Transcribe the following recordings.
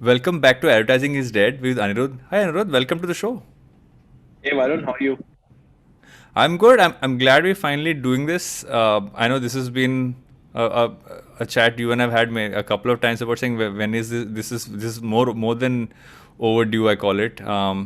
Welcome back to Advertising is Dead with Anirudh. Hi Anirudh, welcome to the show. Hey Varun, how are you? I'm good. I'm glad we're finally doing this. I know this has been a chat you and I've had a couple of times about saying when is this? This is more than overdue. I call it. Yeah.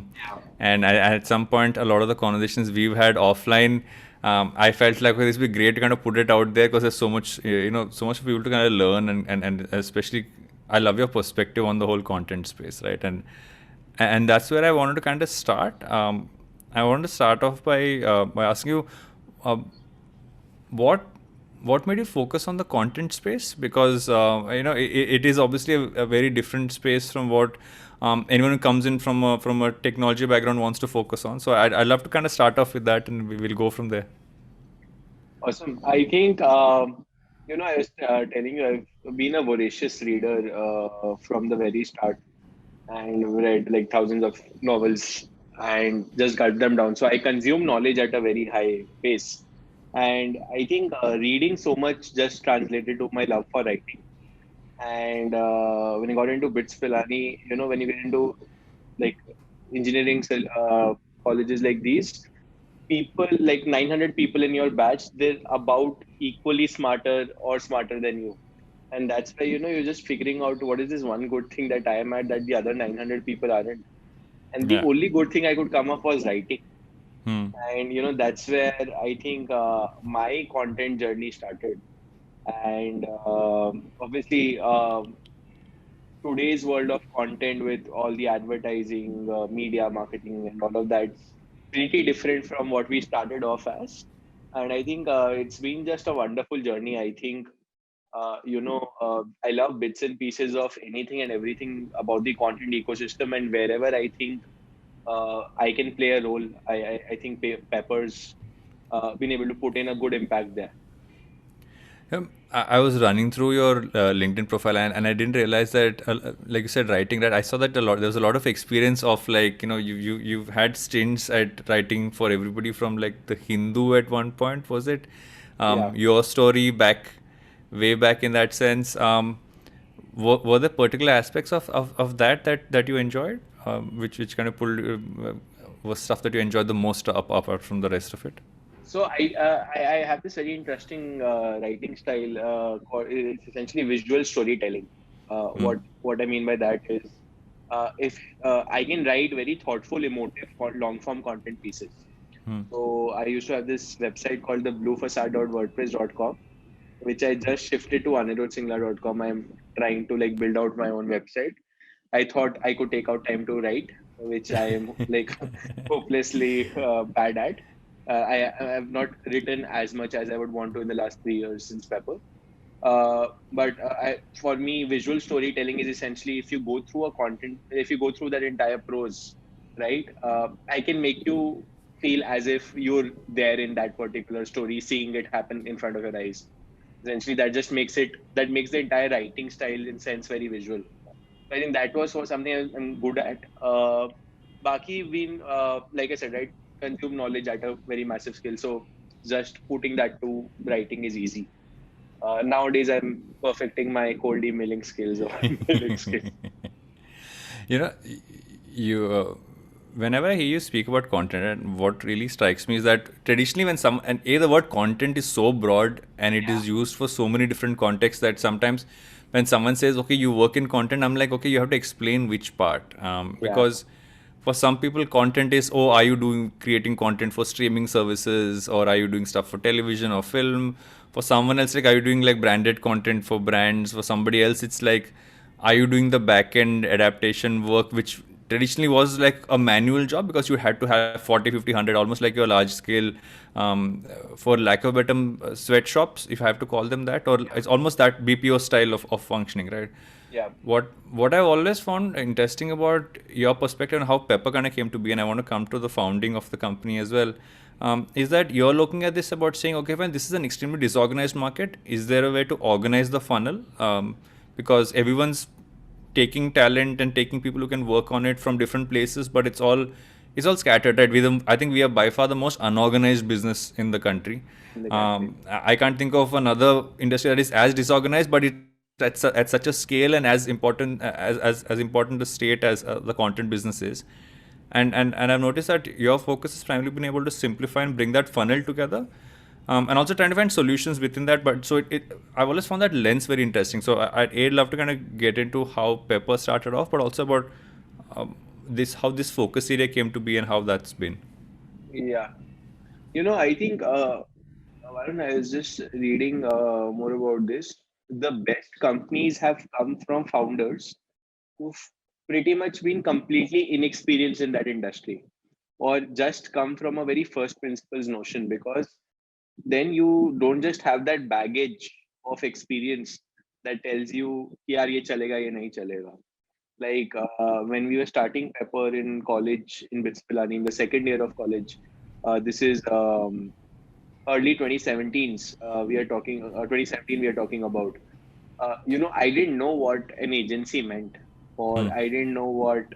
And at some point, a lot of the conversations we've had offline, I felt like this would be great to kind of put it out there because there's so much so much for people to kind of learn and especially I love your perspective on the whole content space, right? And that's where I wanted to kind of start. I wanted to start off by asking you, uh, what what made you focus on the content space? Because it is obviously a very different space from what anyone who comes in from a technology background wants to focus on. So I'd love to kind of start off with that, and we will go from there. Awesome. I think, I was telling you, I've been a voracious reader from the very start and read like thousands of novels and just got them down. So I consume knowledge at a very high pace. And I think reading so much just translated to my love for writing. And when I got into BITS Pilani, when you get into like engineering colleges like these, people like 900 people in your batch, they're about equally smarter or smarter than you. And that's why, you're just figuring out what is this one good thing that I am at that the other 900 people aren't. And the Yeah. only good thing I could come up was writing. Hmm. And, that's where I think my content journey started. And obviously, today's world of content with all the advertising, media marketing, and all of that, pretty different from what we started off as. And I think it's been just a wonderful journey. I think, I love bits and pieces of anything and everything about the content ecosystem. And wherever I think I can play a role, I think Pepper's been able to put in a good impact there. I was running through your LinkedIn profile and I didn't realize that, like you said, writing that I saw that a lot. There was a lot of experience of like you've had stints at writing for everybody from like the Hindu at one point, was it? Yeah. Your story back way back in that sense. Were there particular aspects of that you enjoyed, which kind of pulled was stuff that you enjoyed the most apart from the rest of it? So I have this very interesting writing style. It's essentially visual storytelling. Hmm. What I mean by that is, if I can write very thoughtful, emotive, long form content pieces. Hmm. So I used to have this website called the bluefacade.wordpress.com, which I just shifted to anirudhsingla.com. I'm trying to like build out my own website. I thought I could take out time to write, which I am like hopelessly bad at. I have not written as much as I would want to in the last 3 years since Pepper. But for me, visual storytelling is essentially if you go through that entire prose, right? I can make you feel as if you're there in that particular story, seeing it happen in front of your eyes. Essentially, that makes the entire writing style in sense very visual. I think that was something I'm good at. Baki, like I said, right, consume knowledge at a very massive scale. So just putting that to writing is easy. Nowadays, I'm perfecting my cold emailing skills or emailing skills. You know, you whenever I hear you speak about content, and what really strikes me is that traditionally when the word content is so broad and it is used for so many different contexts that sometimes when someone says, okay, you work in content, I'm like, okay, you have to explain which part, Yeah, because for some people content is, oh, are you doing creating content for streaming services, or are you doing stuff for television or film? For someone else, like, are you doing like branded content for brands? For somebody else, it's like, are you doing the back end adaptation work, which traditionally was like a manual job because you had to have 40, 50, 100, almost like your large scale, for lack of a better, sweatshops, if I have to call them that, or yeah, it's almost that BPO style of functioning, right? yeah. What I've always found interesting about your perspective and how Pepper kind of came to be, and I want to come to the founding of the company as well, is that you're looking at this about saying, okay, fine, this is an extremely disorganized market. Is there a way to organize the funnel? Because everyone's taking talent and taking people who can work on it from different places, but it's all scattered, right? I think we are by far the most unorganized business in the country. In the country. I can't think of another industry that is as disorganized, but it's at such a scale and as important as important a state as the content business is. And I've noticed that your focus has primarily been able to simplify and bring that funnel together, and also trying to find solutions within that. But so I've always found that lens very interesting. So I'd love to kind of get into how Pepper started off, but also about how this focus area came to be and how that's been. Yeah. I think Varun, I was just reading more about this. The best companies have come from founders who've pretty much been completely inexperienced in that industry, or just come from a very first principles notion, because then you don't just have that baggage of experience that tells you yaar ye chalega ye nahi chalega. Like when we were starting Pepper in college in BITS Pilani in the second year of college, this is early 2017s, we are talking 2017 we are talking about. I didn't know what an agency meant, or Hmm. I didn't know what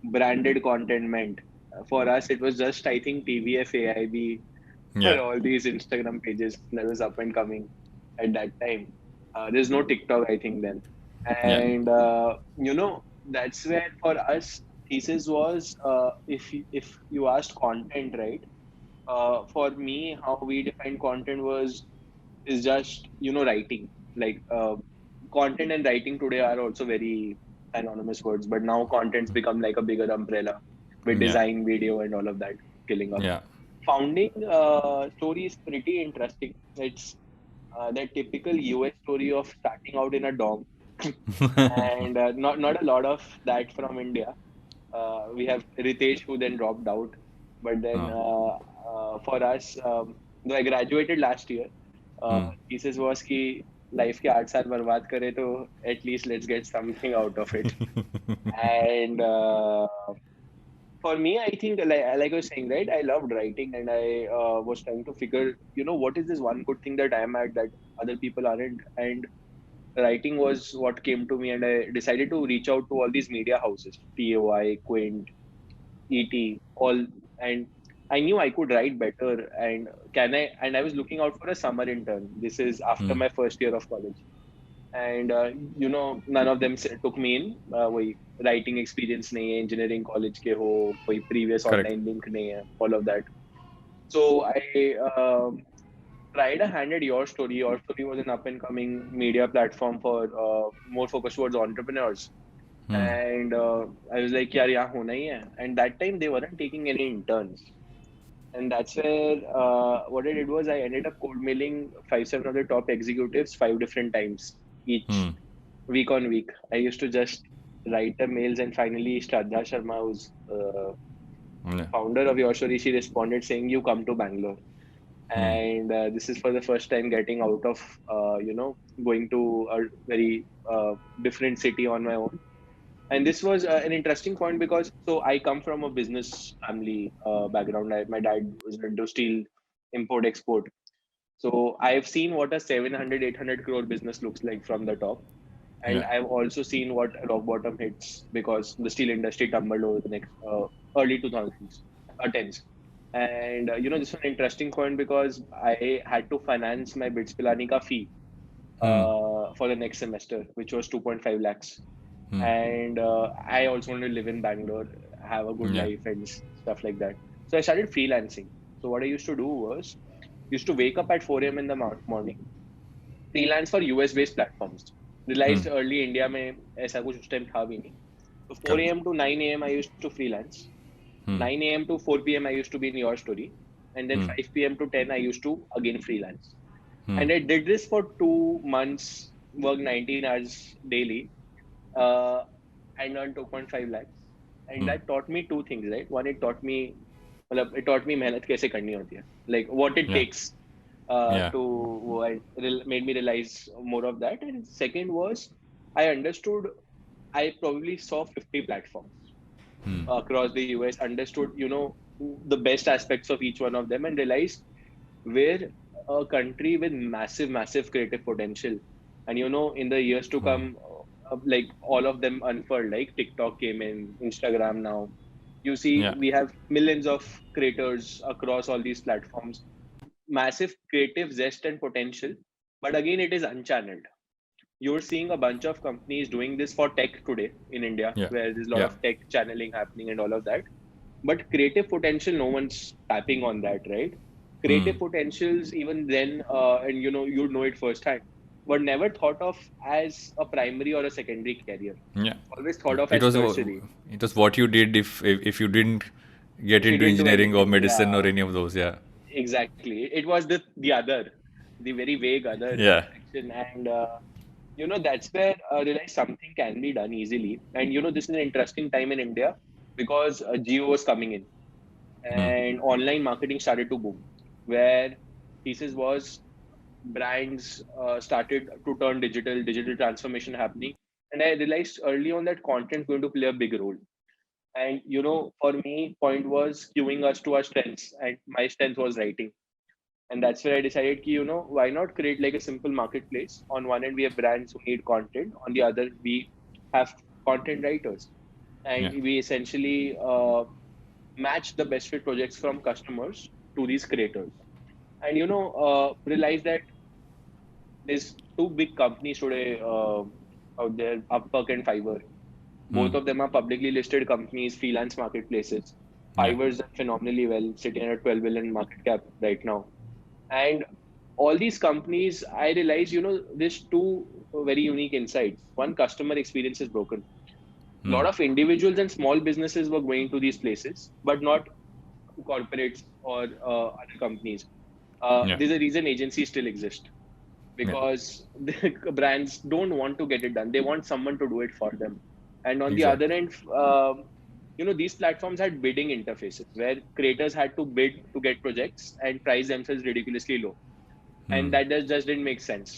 branded content meant. For us it was just, I think, TVF, AIB, or Yeah. all these Instagram pages that was up and coming at that time. There's no TikTok, I think, then. Yeah. And that's where for us thesis was, if you asked content, right? For me, how we define content is just writing. Like content and writing today are also very synonymous words, but now content's become like a bigger umbrella with Yeah. design, video, and all of that killing up. Yeah. Founding story is pretty interesting. It's that typical US story of starting out in a dorm, and not a lot of that from India. We have Ritesh, who then dropped out, but then Oh. for us, though I graduated last year, Hmm. thesis was कि life के 8 साल बर्बाद करे तो at least let's get something out of it. And for me, I think, like I was saying, right, I loved writing, and I was trying to figure, what is this one good thing that I am at that other people aren't. And writing was what came to me, and I decided to reach out to all these media houses, POI, Quint, ET, all. And I knew I could write better. And I was looking out for a summer intern. This is after Hmm. my first year of college. And none of them took me in. वही writing experience नहीं है, engineering college के हो, कोई previous Correct. online link नहीं है, all of that. So I tried a hand at Your Story. Your Story was an up and coming media platform for more focused towards entrepreneurs. Hmm. And I was like, यार यहाँ होना ही है. And that time they weren't taking any interns. And that's where what I did was I ended up cold mailing 5-7 of the top executives 5 different times each Hmm. week on week. I used to just write the mails, and finally Shraddha Sharma, who's Yeah. founder of Your Story, she responded saying, "You come to Bangalore." Hmm. And this is for the first time getting out of going to a very different city on my own. And this was an interesting point, because so I come from a business family background. My dad was into steel import export, so I've seen what a 700-800 crore business looks like from the top. And Yeah. I've also seen what rock bottom hits, because the steel industry tumbled over the next early 2000s, 10s. And this was an interesting point, because I had to finance my BITS Pilani ka fee Hmm. for the next semester, which was 2.5 lakhs. Hmm. And I also wanted to live in Bangalore, have a good Yeah. life and stuff like that. So I started freelancing. So what I used to do was, used to wake up at 4 a.m. in the morning, freelance for US based platforms. Hmm. Realized early India में ऐसा कुछ उस time था भी नहीं. So 4 Correct. a.m. to 9 a.m. I used to freelance. Hmm. 9 a.m. to 4 p.m. I used to be in Your Story, and then Hmm. 5 p.m. to 10 I used to again freelance. Hmm. And I did this for 2 months, worked 19 hours daily, uh, and earned 2.5 lakhs. And Hmm. that taught me two things, right? One, it taught me मेहनत कैसे करनी होती है, like what it Yeah. takes Yeah. made me realize more of that. And second was, I understood, I probably saw 50 platforms Hmm. across the US, understood, the best aspects of each one of them, and realized where a country with massive, massive creative potential. And in the years to Hmm. come, like all of them unfurled, like TikTok came in, Instagram now. You see, Yeah. we have millions of creators across all these platforms, massive creative zest and potential. But again, it is unchanneled. you're seeing a bunch of companies doing this for tech today in India, Yeah. where there's a lot Yeah. of tech channeling happening and all of that. But creative potential, no one's tapping on that, right? Creative Hmm. potentials, even then, and you'd know it firsthand, were never thought of as a primary or a secondary career. Yeah. Always thought Yeah. of as tertiary. It was what you did if you didn't get If you into didn't do engineering or anything, medicine yeah, or any of those. Yeah. exactly. It was the other, the very vague other Yeah. section, and that's where I realized something can be done easily. And this is an interesting time in India because Geo was coming in Hmm. and online marketing started to boom, where thesis was brands started to turn digital transformation happening. And I realized early on that content going to play a big role. And for me, point was queuing us to our strengths, and my strength was writing. And that's where I decided ki, why not create like a simple marketplace. On one end we have brands who need content, on the other we have content writers, and Yeah. we essentially match the best fit projects from customers to these creators. And realize that there's two big companies today out there, Upwork and Fiverr. Hmm. Both of them are publicly listed companies, freelance marketplaces. Yeah. Fiverr's done phenomenally well, sitting at 12 billion market cap right now. And all these companies, I realize, there's two very unique insights. One, customer experience is broken. A Hmm. lot of individuals and small businesses were going to these places, but not corporates or other companies. Yeah. There's a reason agencies still exist, Yeah. because the brands don't want to get it done. They want someone to do it for them. And on the other Exactly. end, these platforms had bidding interfaces where creators had to bid to get projects and price themselves ridiculously low, and Hmm. that just didn't make sense.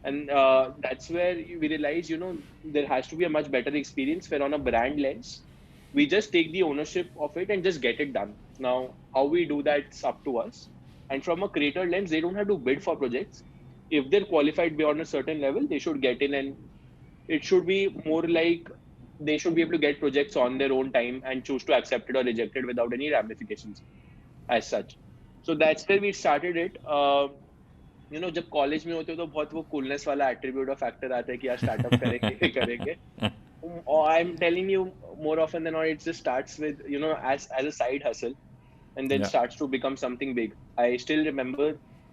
And that's where we realize, there has to be a much better experience where on a brand lens, we just take the ownership of it and just get it done. Now, how we do that's up to us. And from a creator lens, they don't have to bid for projects. If they're qualified beyond a certain level, they should get in, and it should be more like they should be able to get projects on their own time and choose to accept it or reject it without any ramifications as such. So that's where we started it. जब college में होते हो तो बहुत वो coolness वाला attribute और factor आता है कि यार स्टार्टअप करेंगे करेंगे. Or I'm telling you, more often than not, it just starts with, as a side hustle, and then Yeah. starts to become something big. I still remember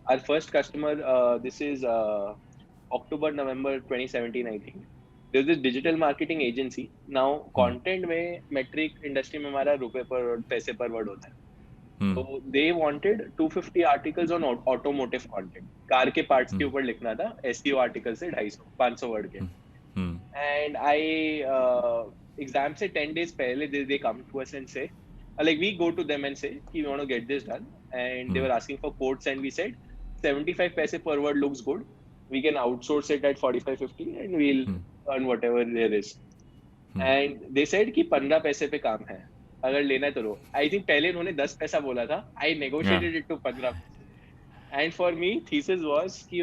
our first customer. This is October November 2017, I think. There's this digital marketing agency. Now Hmm. content में metric industry में हमारा रुपए पर word, पैसे पर word होता है. Hmm. So they wanted 250 articles on automotive content. Car के parts के Hmm. ऊपर लिखना था. SEO article से 250 500 word के. Hmm. And I exam से 10 days पहले they come to us and say, like we go to them and say we want to get this done, and they Hmm. were asking for quotes, and we said 75 paise per word looks good. We can outsource it at 45-50 and we'll Hmm. earn whatever there is. Hmm. And they said कि 15 पैसे पे काम है, अगर लेना है तो लो. I think पहले इन्होंने 10 पैसा बोला था. आई Yeah. नेगोशिएटेड इट टू 15 पैसे. And for me thesis was कि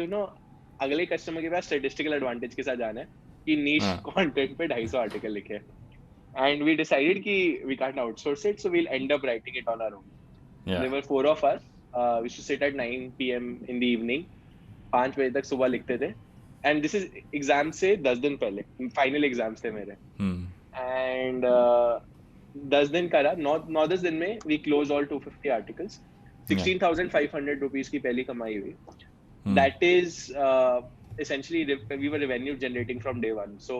अगले कस्टमर के पास स्टैटिस्टिकल एडवांटेज के साथ जाना है कि नीश Yeah. कंटेंट पे 250 आर्टिकल लिखे. एंड वी डिसाइडेड कि we can't outsource it, so we'll end up writing it on our own. Yeah. There were 4 of us. We should sit at 9 PM in the evening. 5 बजे तक सुबह लिखते थे. And this is exam से 10 दिन पहले, final exams थे मेरे. Hmm. एंड 10 दिन करा. 9-10 दिन में we close all 250 articles. Yeah. 16,500 rupees की पहली कमाई हुई. Hmm. That is essentially we were revenue generating from day one. So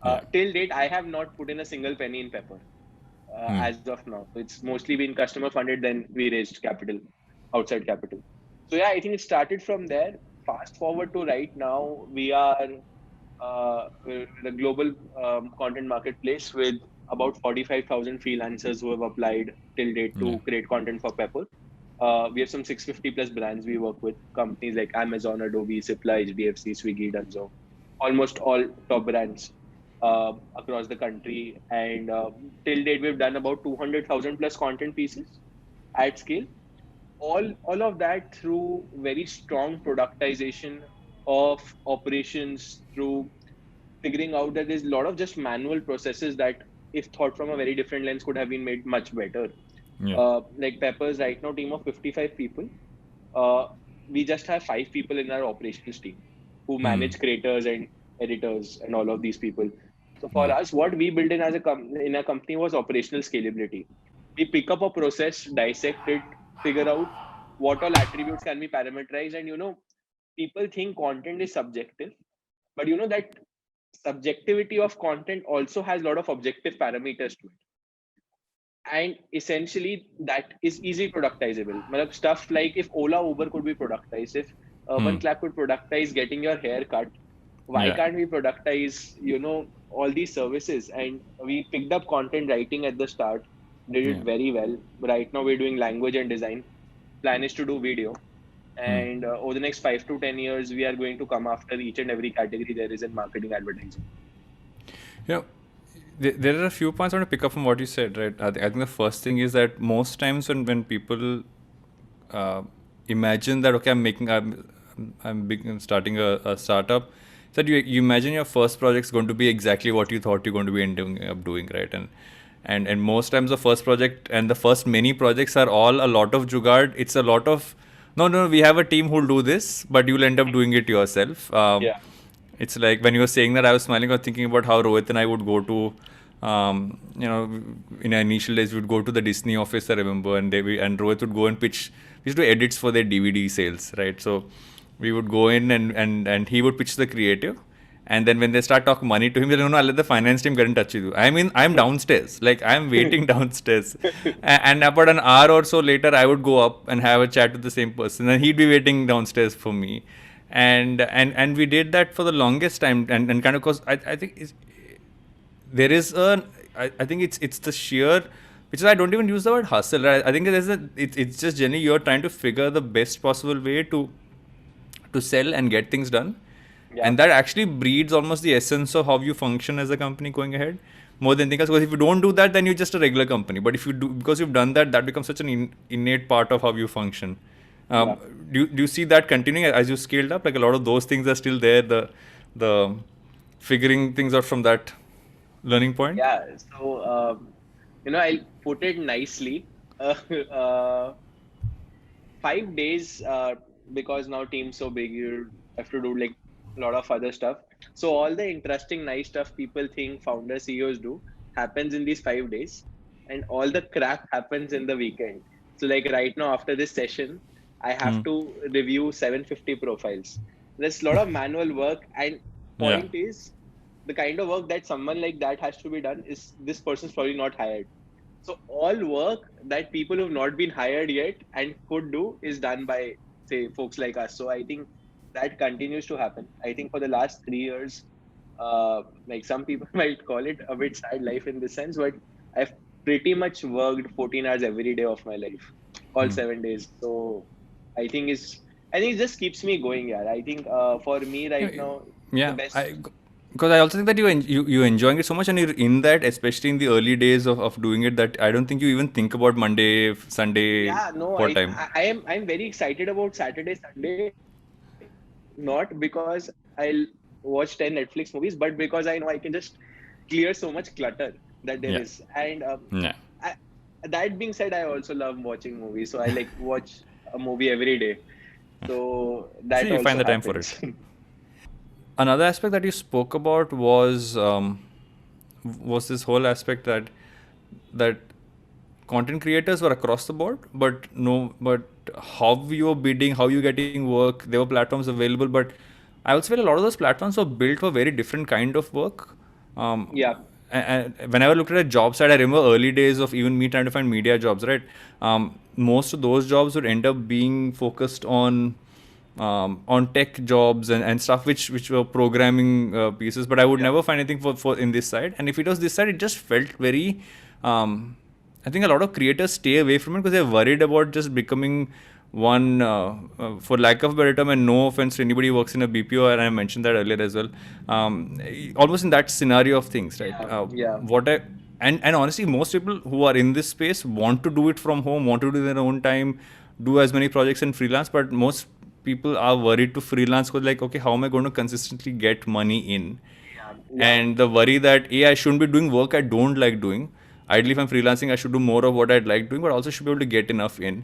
Yeah. till date, I have not put in a single penny in Pepper Hmm. as of now. So it's mostly been customer funded. Then we raised capital, outside capital. So yeah, I think it started from there. Fast forward to right now, we are we're a global content marketplace with about 45,000 freelancers who have applied till date to Yeah. create content for Pepper. We have some 650 plus brands we work with, companies like Amazon, Adobe, Cipla, HDFC, Swiggy, Dunzo, almost all top brands across the country. And till date, we've done about 200,000 plus content pieces at scale. All of that through very strong productization of operations, through figuring out that there's a lot of just manual processes that, if thought from a very different lens, could have been made much better. Yeah. Like Pepper's right now team of 55 people. Uh, we just have 5 people in our operations team who Hmm. manage creators and editors, and all of these people. So for us, what we built in as in a company was operational scalability. We pick up a process, dissect it, figure out what all attributes can be parameterized, and people think content is subjective, but that subjectivity of content also has a lot of objective parameters to it, and essentially that is easily productizable. Matlab, stuff like if Ola Uber could be productized, if Urban Clap could productize getting your hair cut, why Yeah. can't we productize all these services? And we picked up content writing at the start, did it Yeah. very well. Right now we're doing language and design. Plan is to do video, and over the next 5 to 10 years we are going to come after each and every category there is in marketing advertising. You know, there are a few points I want to pick up from what you said, right? I think the first thing is that most times when people imagine that, okay, starting a startup, that you imagine your first project is going to be exactly what you thought you're going to be ending up doing, right? And most times the first project and the first many projects are all a lot of jugaad. It's a lot of no, we have a team who'll do this, but you'll end up doing it yourself. Yeah. It's like when you were saying that, I was smiling or thinking about how Rohit and I would go to, in our initial days, we would go to the Disney office, I remember, and Rohit would go and pitch. We used to do edits for their DVD sales, right? So we would go in and he would pitch the creative. And then when they start talking money to him, they're like, no, I'll let the finance team get in touch with you. I mean, I'm downstairs. Like, I'm waiting downstairs. And about an hour or so later, I would go up and have a chat with the same person. And he'd be waiting downstairs for me. And we did that for the longest time. And kind of, because I think there is I think it's the sheer, which is, I don't even use the word hustle, right? I think it's just generally you're trying to figure the best possible way to sell and get things done. Yeah. And that actually breeds almost the essence of how you function as a company going ahead, more than anything else. Because if you don't do that, then you're just a regular company. But if you do, because you've done that, that becomes such an innate part of how you function. Yeah. Do you see that continuing as you scaled up? Like a lot of those things are still there. The figuring things out from that learning point. Yeah. So I'll put it nicely. 5 days, because now team's so big, you have to do like a lot of other stuff. So all the interesting, nice stuff people think founders, CEOs do happens in these 5 days, and all the crap happens in the weekend. So like right now after this session, I have to review 750 profiles. There's a lot of manual work, and point is the kind of work that someone like that has to be done is this person's probably not hired. So all work that people who've not been hired yet and could do is done by, say, folks like us. So I think that continues to happen. I think for the last 3 years, like some people might call it a bit sad life in this sense, but I've pretty much worked 14 hours every day of my life, all 7 days. So I think it just keeps me going. Yeah, I think for me right now, the best. Because I also think that you enjoying it so much, and you're in that, especially in the early days of doing it, that I don't think you even think about Monday, Sunday, Yeah, no, what time. I'm very excited about Saturday, Sunday, not because I'll watch 10 Netflix movies, but because I know I can just clear so much clutter that there is. And that being said, I also love watching movies, so I like watch a movie every day. So that you also find the time for it. Another aspect that you spoke about was this whole aspect that content creators were across the board, but how you're bidding, how you're getting work, there were platforms available, but I also feel a lot of those platforms were built for very different kind of work. Yeah. And whenever I looked at a job site, I remember early days of even me trying to find media jobs, right? Most of those jobs would end up being focused on tech jobs and stuff which were programming pieces, but I would never find anything for in this side. And if it was this side, it just felt very I think a lot of creators stay away from it because they're worried about just becoming one, for lack of a better term, and no offense to anybody who works in a BPO, and I mentioned that earlier as well, almost in that scenario of things, right? And honestly, most people who are in this space want to do it from home, want to do it in their own time, do as many projects and freelance, but most people are worried to freelance because, like, okay, how am I going to consistently get money in? And the worry that, I shouldn't be doing work I don't like doing. Ideally, if I'm freelancing, I should do more of what I'd like doing, but also should be able to get enough in.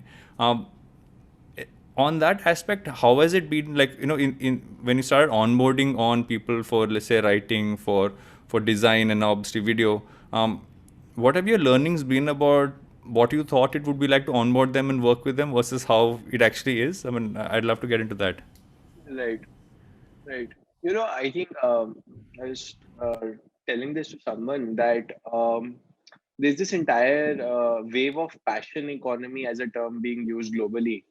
on that aspect, how has it been, like, in when you started onboarding on people for, let's say, writing, for design, and obviously video, what have your learnings been about what you thought it would be like to onboard them and work with them versus how it actually is? I mean, I'd love to get into that. Right, right. I think I was telling this to someone that there's this entire wave of passion economy as a term being used globally,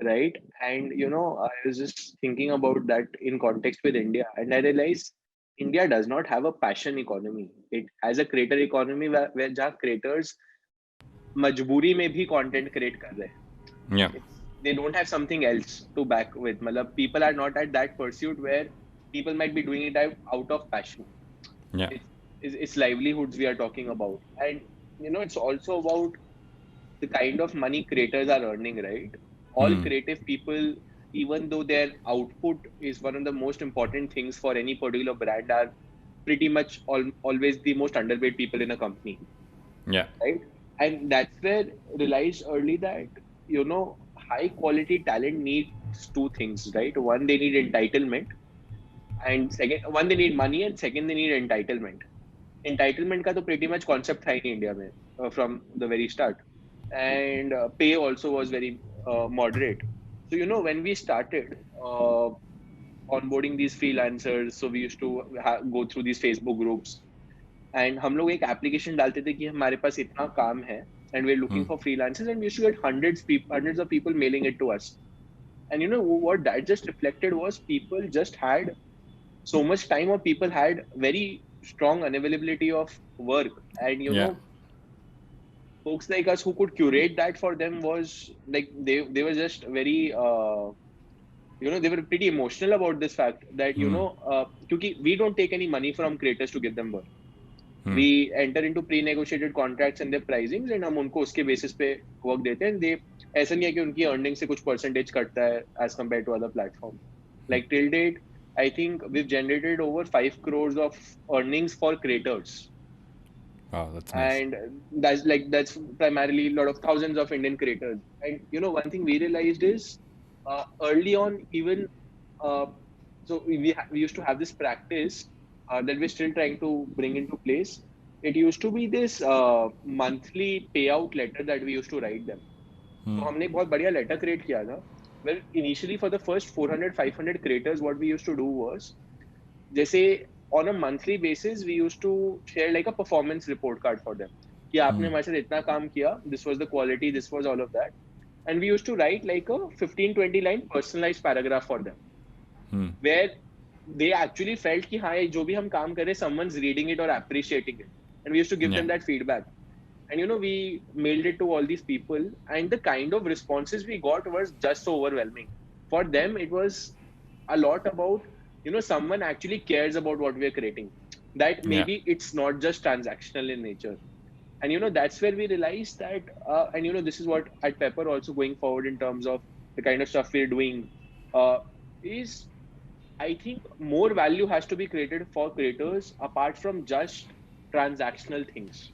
right? And I was just thinking about that in context with India, and I realized India does not have a passion economy. It has a creator economy where जहाँ creators मजबूरी में भी content create कर रहे हैं. Yeah. They don't have something else to back with. Matlab, people are not at that pursuit where people might be doing it out of passion. Yeah. It's livelihoods we are talking about, and it's also about the kind of money creators are earning, right? All creative people, even though their output is one of the most important things for any particular brand, are pretty much always the most underpaid people in a company, Yeah. right? And that's where realized early that high quality talent needs two things, right? One, they need entitlement, and second, one, they need money, and second, they need entitlement. Entitlement का तो pretty much concept था ही नहीं India में from the very start, and pay also was very moderate. So when we started onboarding these freelancers, so we used to go through these Facebook groups, and हम लोग एक application डालते थे कि हमारे पास इतना काम है, and we're looking for freelancers, and we used to get hundreds of people mailing it to us. And what that just reflected was people just had so much time, or people had very strong unavailability of work, and Yeah. folks like us who could curate that for them was like they were just very they were pretty emotional about this fact that because we don't take any money from creators to give them work. We enter into pre-negotiated contracts and their pricings, and हम उनको उसके basis पे work देते हैं. they ऐसा नहीं है कि उनकी earning से कुछ percentage कटता है as compared to other platforms. Like till date, I think we've generated over 5 crores of earnings for creators. Wow, that's nice. And that's primarily a lot of thousands of Indian creators. And one thing we realized is early on, even so we used to have this practice that we're still trying to bring into place. It used to be this monthly payout letter that we used to write them. So हमने एक बहुत बढ़िया letter create किया था. Well, initially for the first 400-500 creators, what we used to do was, जैसे on a monthly basis, we used to share like a performance report card for them. कि आपने हमारे साथ इतना काम किया, this was the quality, this was all of that. And we used to write like a 15-20 line personalized paragraph for them. Where they actually felt कि हाँ, जो भी हम काम कर रहे, someone's reading it or appreciating it. And we used to give them that feedback. And we mailed it to all these people, and the kind of responses we got was just so overwhelming. For them, it was a lot about someone actually cares about what we're creating, that maybe it's not just transactional in nature. And that's where we realized that and this is what at Pepper also going forward in terms of the kind of stuff we're doing is, I think more value has to be created for creators apart from just transactional things.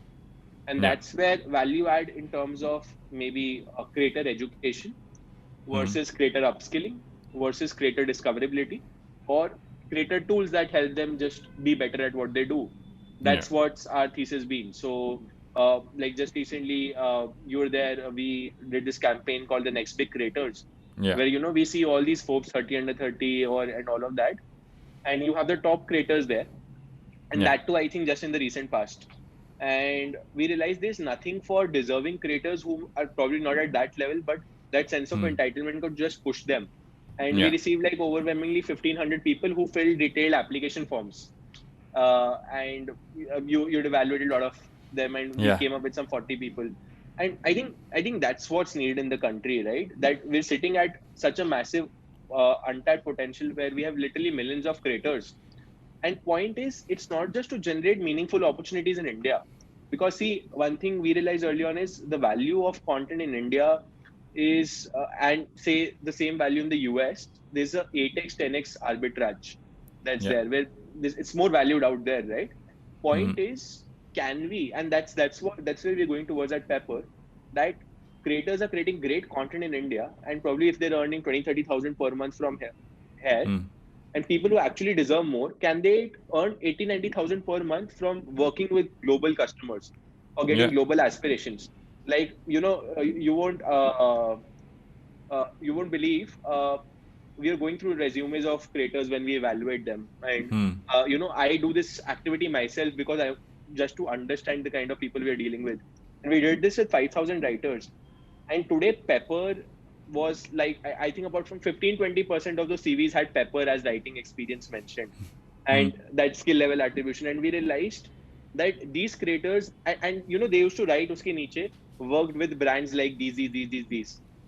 And that's where value add in terms of maybe a creator education versus creator upskilling versus creator discoverability, or creator tools that help them just be better at what they do. That's what's our thesis been. So like just recently you were there, we did this campaign called the Next Big Creators, where we see all these Forbes 30 under 30 and all of that, and you have the top creators there, and that too I think just in the recent past. And we realized there's nothing for deserving creators who are probably not at that level, but that sense of entitlement could just push them. And we received like overwhelmingly 1,500 people who filled detailed application forms. And you'd evaluated a lot of them, and we came up with some 40 people. And I think that's what's needed in the country, right? That we're sitting at such a massive untapped potential where we have literally millions of creators. And point is, it's not just to generate meaningful opportunities in India. Because see, one thing we realized early on is the value of content in India is, and say the same value in the US, there's a 8x, 10x arbitrage that's there, where it's more valued out there, right? Point is, can we, and that's where we're going towards at Pepper, that creators are creating great content in India, and probably if they're earning 20-30,000 per month from here, Hmm. and people who actually deserve more, can they earn 80-90,000 per month from working with global customers or getting Yeah. global aspirations? Like, you won't believe, we are going through resumes of creators when we evaluate them, and Hmm. I do this activity myself because I just to understand the kind of people we are dealing with, and we did this with 5,000 writers. And today Pepper was like, I think about from 15-20% of the CVs had Pepper as writing experience mentioned, Hmm. and that skill level attribution. And we realized that these creators, and they used to write uske niche, worked with brands like these,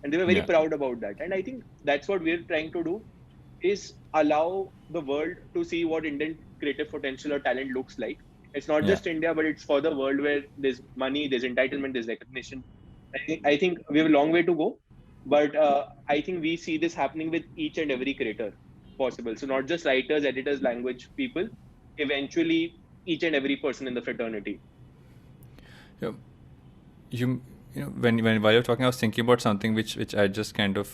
and they were very Yeah. proud about that. And I think that's what we're trying to do, is allow the world to see what Indian creative potential or talent looks like. It's not Yeah. just India, but it's for the world, where there's money, there's entitlement, there's recognition. I think we have a long way to go, but I think we see this happening with each and every creator possible. So not just writers, editors, language people, eventually each and every person in the fraternity. Yeah. You you know when while you're talking, I was thinking about something which I just kind of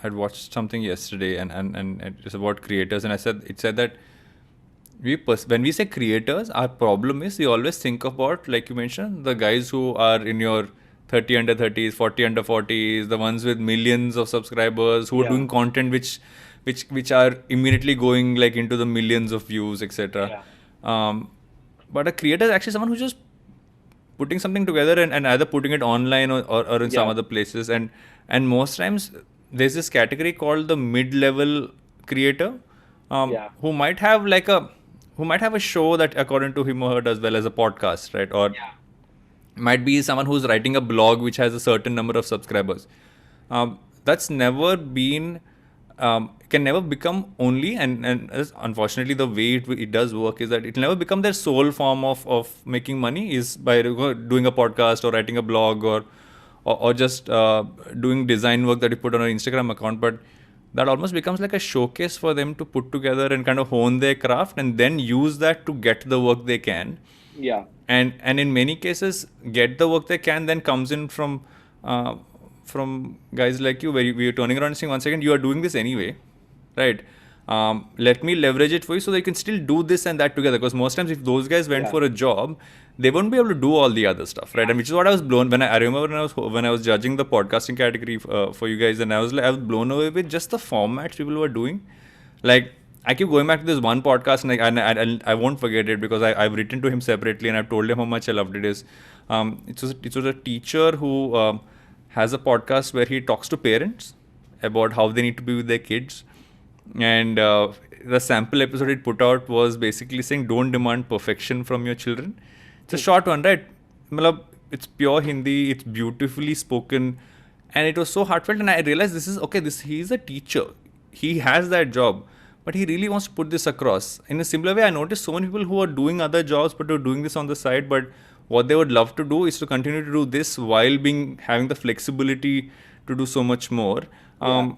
had watched something yesterday, and it was about creators, and it said that when we say creators, our problem is we always think about, like you mentioned, the guys who are in your 30 under 30s, 40 under 40s, the ones with millions of subscribers who are Yeah, doing content which are immediately going like into the millions of views, etc. yeah, Um, but a creator is actually someone who's just putting something together, and either putting it online or in some yeah, other places, and most times there's this category called the mid-level creator, yeah, who might have a show that according to him or her does well as a podcast, right? Or might be someone who's writing a blog which has a certain number of subscribers. That's never been can never become only, and unfortunately the way it does work is that it'll never become their sole form of making money is by doing a podcast or writing a blog, or just doing design work that you put on an Instagram account. But that almost becomes like a showcase for them to put together and kind of hone their craft, and then use that to get the work they can. yeah, And in many cases get the work they can then comes in uh, from guys like you, where we are turning around and saying, one second, you are doing this anyway, right? Let me leverage it for you so they can still do this and that together, because most times if those guys went yeah, for a job, they wouldn't be able to do all the other stuff, right? And which is what I was blown when I remember when I was judging the podcasting category for you guys, and I was blown away with just the formats people were doing. Like, I keep going back to this one podcast, and I won't forget it because I've written to him separately and I've told him how much I loved it. It was a teacher who has a podcast where he talks to parents about how they need to be with their kids, and the sample episode it put out was basically saying, don't demand perfection from your children. It's a short one, right? Matlab, it's pure Hindi, it's beautifully spoken, and it was so heartfelt. And I realized this is okay. He's a teacher, he has that job, but he really wants to put this across. In a similar way, I noticed so many people who are doing other jobs but are doing this on the side. But what they would love to do is to continue to do this while having the flexibility to do so much more. yeah.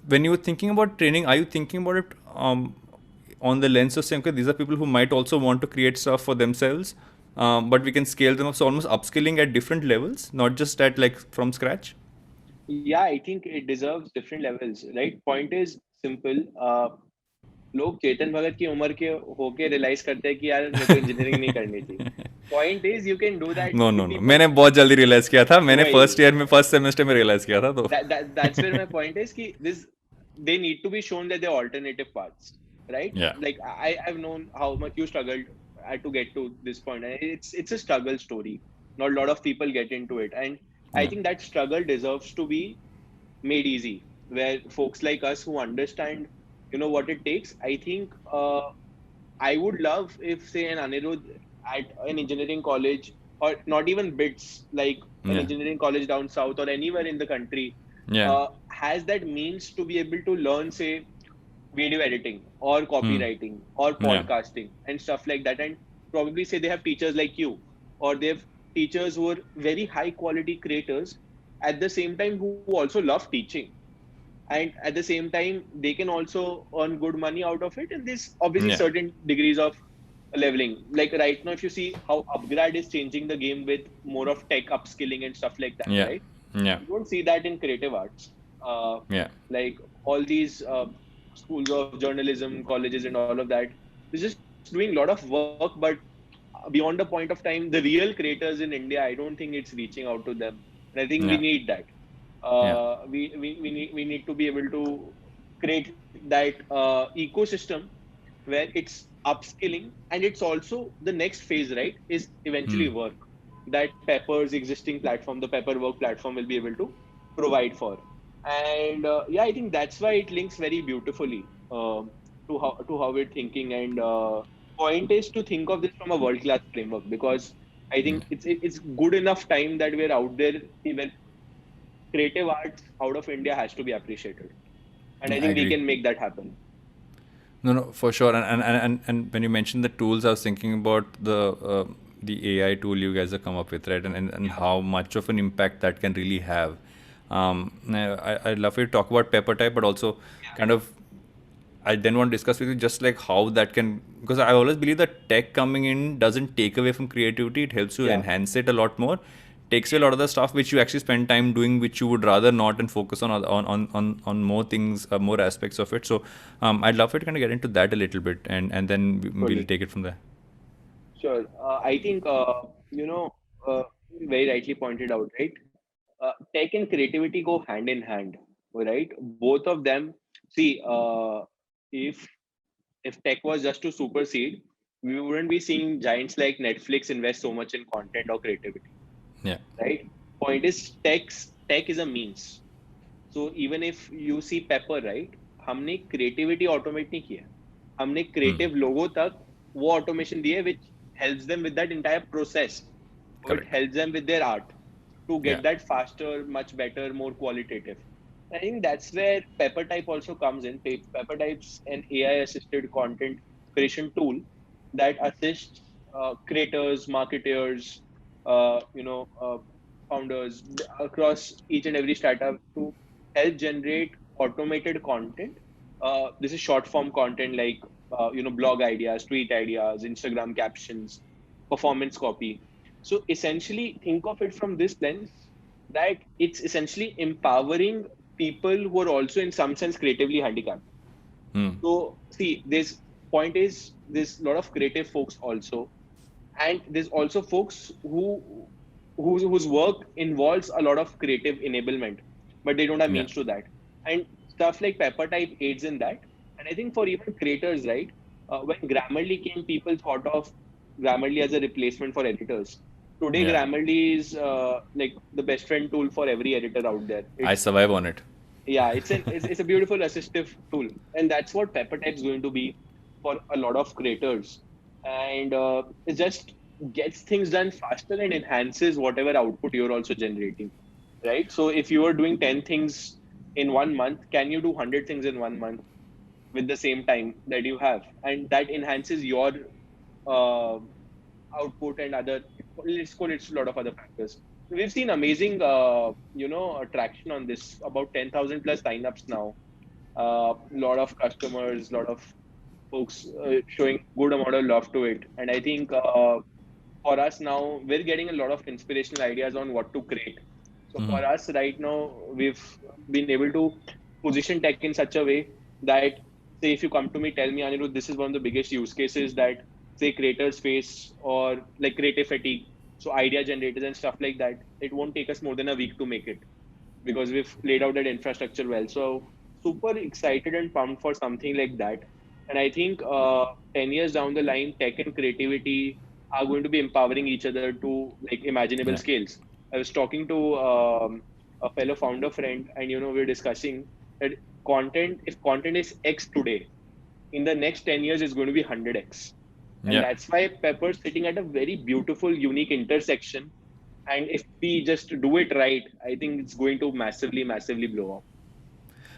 When you're thinking about training, are you thinking about it on the lens of saying, okay, these are people who might also want to create stuff for themselves, but we can scale them up? So almost upskilling at different levels, not just at like from scratch. Yeah, I think it deserves different levels, right? Point is simple. लोग चेतन भगत की उम्र के होके realise करते हैं कि यार मेरे को इंजीनियरिंग नहीं करनी थी. Point is you can do that no to no no, people. मैंने बहुत जल्दी रियलाइज किया था. मैंने वही, फर्स्ट ईयर में फर्स्ट सेमेस्टर में रियलाइज किया था. तो that's where my point is कि this they need to be shown that there are alternative paths, right? yeah. Like I've known how much you struggled to get to this point, and it's a struggle story. Not a lot of people get into it, and I Yeah. think that struggle deserves to be made easy, where folks like us who understand, what it takes. I think I would love if, say, an Anirudh at an engineering college, or not even BITS, like an Yeah. engineering college down south or anywhere in the country, Yeah. has that means to be able to learn, say, video editing or copywriting or Yeah. podcasting and stuff like that. And probably say they have teachers like you, or they have teachers who are very high quality creators at the same time, who also love teaching. And at the same time, they can also earn good money out of it. And there's obviously Yeah. certain degrees of leveling. Like right now, if you see how Upgrad is changing the game with more of tech upskilling and stuff like that, Yeah. right? Yeah. You don't see that in creative arts. Uh, Yeah. like all these schools of journalism, colleges, and all of that, they're just doing a lot of work, but beyond the point of time, the real creators in India, I don't think it's reaching out to them. And I think we Yeah. need that. Yeah. We need to be able to create that ecosystem where it's upskilling, and it's also the next phase, right? Is eventually Hmm. work that Pepper's existing platform, the Pepper Work platform, will be able to provide for. And yeah, I think that's why it links very beautifully to how we're thinking. And point is to think of this from a world class framework, because I think it's good enough time that we're out there. Even creative arts out of India has to be appreciated, and I Yeah, I think we agree. can make that happen. No, no, for sure. And when you mentioned the tools, I was thinking about the AI tool you guys have come up with, right? And Yeah. how much of an impact that can really have. I'd love for you to talk about Pepper Type, but also kind of I then want to discuss with you just like how that can, because I always believe that tech coming in doesn't take away from creativity. It helps you Yeah. enhance it a lot more. Takes away a Yeah. lot of the stuff which you actually spend time doing, which you would rather not, and focus on more things, more aspects of it. So I'd love for you to kind of get into that a little bit, and then we'll Totally. take it from there. Sure. I think, very rightly pointed out, right? Tech and creativity go hand in hand, right? Both of them. See, if if tech was just to supersede, we wouldn't be seeing giants like Netflix invest so much in content or creativity, Yeah. right? Point is, tech is a means. So even if you see Pepper, right? हमने creativity automate नहीं किया, हमने Hmm. creative logo तक वो automation दिए, which helps them with that entire process. So it Correct. helps them with their art to Yeah. get that faster, much better, more qualitative. I think that's where Pepper Type also comes in. Pepper Type's an AI assisted content creation tool that assists creators, marketers, founders across each and every startup to help generate automated content. This is short form content like blog ideas, tweet ideas, Instagram captions, performance copy. So essentially, think of it from this lens that it's essentially empowering people who are also in some sense creatively handicapped. Hmm. So see, this point is there's a lot of creative folks also, and there's also folks whose work involves a lot of creative enablement, but they don't have Yeah. means to that. And stuff like Pepper Type aids in that. And I think for even creators, right? When Grammarly came, people thought of Grammarly as a replacement for editors. Today, Yeah. Grammarly is like the best friend tool for every editor out there. I It's survive on it. yeah, it's a beautiful assistive tool, and that's what PepperType is going to be for a lot of creators. And it just gets things done faster and enhances whatever output you're also generating, right? So if you are doing 10 things in 1 month, can you do 100 things in 1 month with the same time that you have? And that enhances your uh, output and other, it's a lot of other factors. We've seen amazing traction on this, about 10,000 plus signups now. A lot of customers, lot of folks showing good amount of love to it. And I think for us now, we're getting a lot of inspirational ideas on what to create. So for us right now, we've been able to position tech in such a way that, say, if you come to me, tell me, Anirudh, this is one of the biggest use cases that, say, creators face, or like creative fatigue. So idea generators and stuff like that, it won't take us more than a week to make it, because we've laid out that infrastructure well. So super excited and pumped for something like that. And I think 10 years down the line, tech and creativity are going to be empowering each other to like imaginable Yeah. scales. I was talking to a fellow founder friend, and we were discussing that if content is X today, in the next 10 years, it's going to be 100X. And Yeah. that's why Pepper's sitting at a very beautiful, unique intersection. And if we just do it right, I think it's going to massively, massively blow up.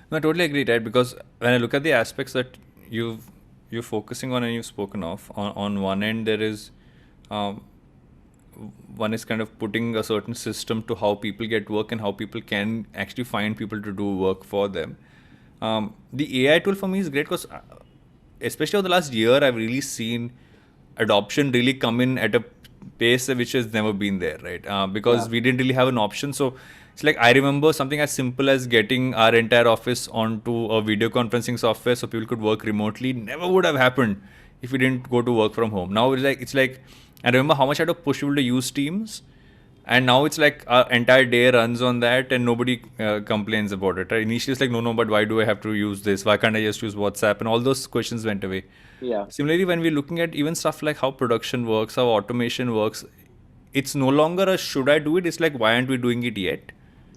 No, I totally agree, right? Because when I look at the aspects that you're focusing on and you've spoken of, on one end there is, um, one is kind of putting a certain system to how people get work and how people can actually find people to do work for them. The AI tool for me is great because, especially over the last year, I've really seen adoption really come in at a pace which has never been there, right? Because Yeah. we didn't really have an option. So it's like I remember something as simple as getting our entire office onto a video conferencing software so people could work remotely. Never would have happened if we didn't go to work from home. Now it's like I remember how much I had to push people to use Teams, and now it's like our entire day runs on that and nobody complains about it, right? Initially it's like, no, but why do I have to use this? Why can't I just use WhatsApp? And all those questions went away. Yeah. Similarly, when we're looking at even stuff like how production works, how automation works, it's no longer a should I do it? It's like, why aren't we doing it yet?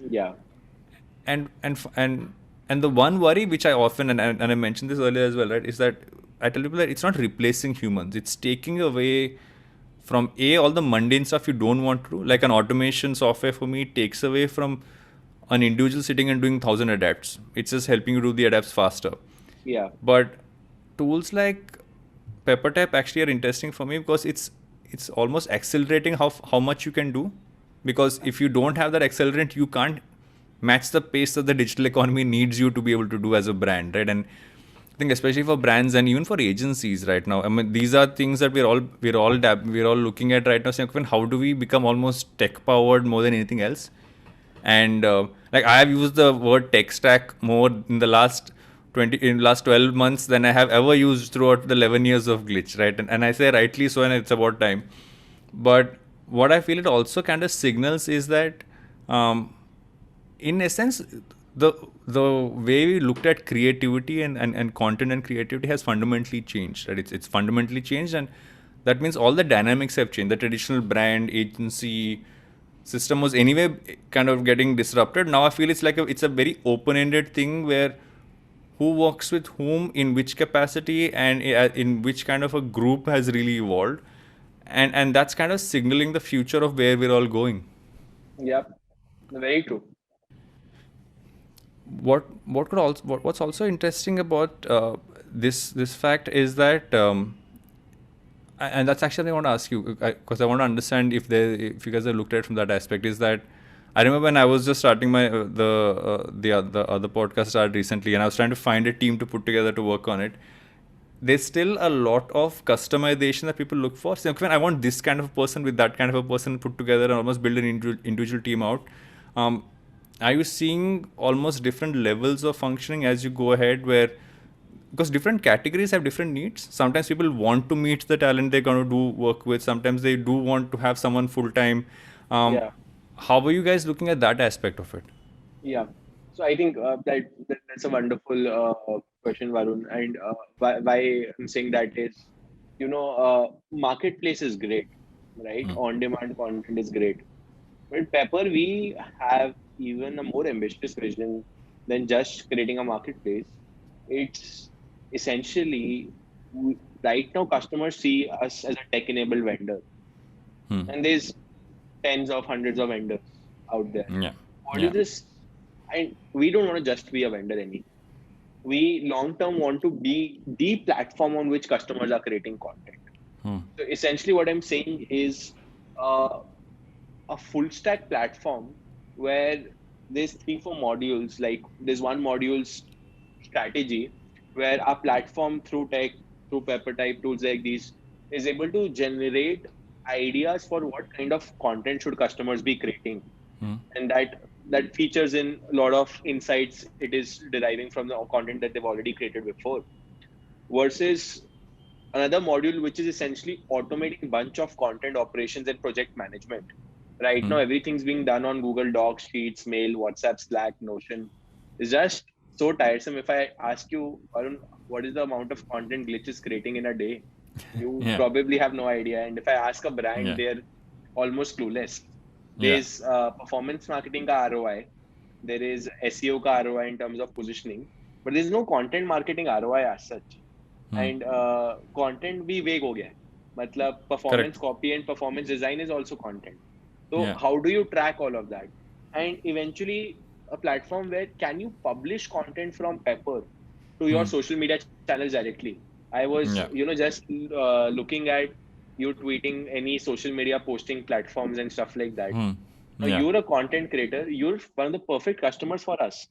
Yeah. And the one worry which I often and I mentioned this earlier as well, right, is that I tell people that it's not replacing humans. It's taking away from all the mundane stuff you don't want to do. Like an automation software for me takes away from an individual sitting and doing 1,000 adapts. It's just helping you do the adapts faster. Yeah. But tools like PepperTap actually are interesting for me because it's almost accelerating how much you can do. Because if you don't have that accelerant, you can't match the pace that the digital economy needs you to be able to do as a brand, right? And I think especially for brands and even for agencies right now, I mean, these are things that we're all looking at right now, saying, "Okay, how do we become almost tech powered more than anything else?" And like I have used the word tech stack more in the last 12 months than I have ever used throughout the 11 years of Glitch, right? And I say rightly so, and it's about time. But what I feel it also kind of signals is that, in essence, the way we looked at creativity and content and creativity has fundamentally changed, right? It's fundamentally changed, and that means all the dynamics have changed. The traditional brand agency system was anyway kind of getting disrupted. Now I feel it's a very open-ended thing where who works with whom in which capacity and in which kind of a group has really evolved, and that's kind of signaling the future of where we're all going. Yeah. Very true. What's also interesting about this fact is that, and that's actually I want to ask you, because I want to understand if you guys have looked at it from that aspect, is that I remember when I was just starting my the other podcast started recently, and I was trying to find a team to put together to work on it. There's still a lot of customization that people look for. So, okay, I want this kind of a person with that kind of a person put together and almost build an individual team out. Um, are you seeing almost different levels of functioning as you go ahead, where because different categories have different needs. Sometimes people want to meet the talent they're going to do work with. Sometimes they do want to have someone full time. Um, Yeah. how are you guys looking at that aspect of it? Yeah. So I think that's a wonderful question, Varun. And why I'm saying that is, marketplace is great, right? On-demand content is great. But at Pepper, we have even a more ambitious vision than just creating a marketplace. It's essentially right now customers see us as a tech-enabled vendor, Hmm. and there's tens of hundreds of vendors out there. Yeah. What is Yeah. this? And we don't want to just be a vendor anymore. We long term want to be the platform on which customers are creating content. Hmm. So essentially, what I'm saying is uh, a full stack platform where there's 3 4 modules. Like there's one module's strategy where our platform through tech, through Pepper type tools like these, is able to generate ideas for what kind of content should customers be creating, Hmm. and that features in a lot of insights it is deriving from the content that they've already created before, versus another module which is essentially automating bunch of content operations and project management. Right now Hmm. everything's being done on Google Docs, Sheets, Mail, WhatsApp, Slack, Notion. It's just so tiresome. If I ask you, Arun, what is the amount of content Glitch is creating in a day, you Yeah. probably have no idea. And if I ask a brand, Yeah. they're almost clueless. Yeah. There's performance marketing ka ROI, there is SEO ka ROI in terms of positioning, but there's no content marketing ROI as such. Hmm. And content भी vague हो गया है. मतलब Correct. performance copy and performance design is also content. So Yeah. how do you track all of that? And eventually a platform where can you publish content from Pepper to your Hmm. social media channels directly. I was, Yeah. just looking at you tweeting any social media posting platforms and stuff like that. Hmm. Now Yeah. you're a content creator. You're one of the perfect customers for us.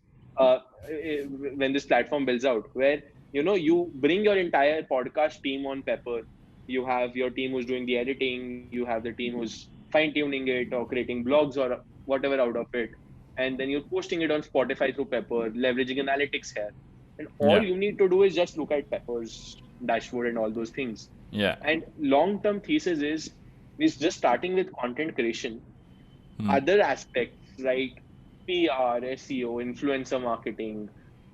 When this platform builds out, where you bring your entire podcast team on Pepper. You have your team who's doing the editing, you have the team who's fine tuning it or creating blogs or whatever out of it. And then you're posting it on Spotify through Pepper, leveraging analytics here. And all Yeah. you need to do is just look at Pepper's dashboard and all those things. Yeah. And long term thesis is just starting with content creation. Hmm. Other aspects like PR, SEO, influencer marketing.